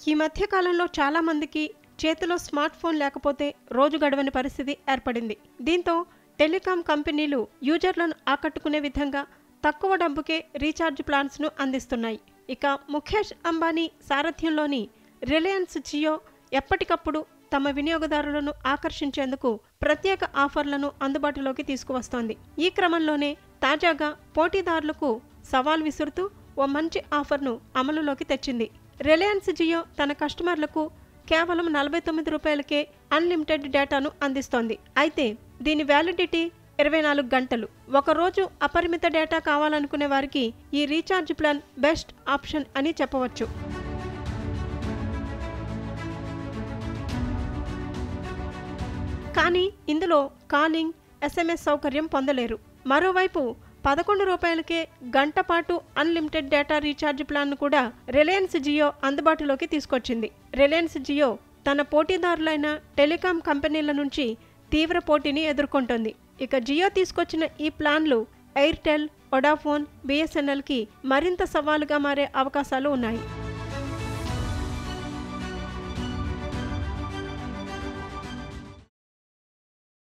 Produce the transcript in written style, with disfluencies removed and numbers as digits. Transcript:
ఈ మధ్య కాలంలో చాలా మందికి చేతిలో స్మార్ట్ ఫోన్ లేకపోతే రోజు గడవని పరిస్థితి ఏర్పడింది. దీంతో టెలికాం కంపెనీలు యూజర్లను ఆకట్టుకునే విధంగా తక్కువ డబ్బుకే రీఛార్జ్ ప్లాన్స్ను అందిస్తున్నాయి. ఇక ముఖేష్ అంబానీ సారథ్యంలోని రిలయన్స్ జియో ఎప్పటికప్పుడు తమ వినియోగదారులను ఆకర్షించేందుకు ప్రత్యేక ఆఫర్లను అందుబాటులోకి తీసుకువస్తోంది. ఈ క్రమంలోనే తాజాగా పోటీదారులకు సవాల్ విసురుతూ ఓ మంచి ఆఫర్ను అమలులోకి తెచ్చింది. రిలయన్స్ జియో తన కస్టమర్లకు కేవలం 49 రూపాయలకే అన్లిమిటెడ్ డేటాను అందిస్తోంది. అయితే దీని వ్యాలిడిటీ 24 గంటలు. ఒకరోజు అపరిమిత డేటా కావాలనుకునే వారికి ఈ రీఛార్జ్ ప్లాన్ బెస్ట్ ఆప్షన్ అని చెప్పవచ్చు. కానీ ఇందులో కాలింగ్, SMS సౌకర్యం పొందలేరు. మరోవైపు 11 రూపాయలకే గంట పాటు అన్లిమిటెడ్ డేటా రీఛార్జ్ ప్లాన్ను కూడా రిలయన్స్ జియో అందుబాటులోకి తీసుకొచ్చింది. రిలయన్స్ జియో తన పోటీదారులైన టెలికాం కంపెనీల నుంచి తీవ్ర పోటీని ఎదుర్కొంటోంది. ఇక జియో తీసుకొచ్చిన ఈ ప్లాన్లు ఎయిర్టెల్, వొడాఫోన్, BSNLకి మరింత సవాలుగా మారే అవకాశాలు ఉన్నాయి.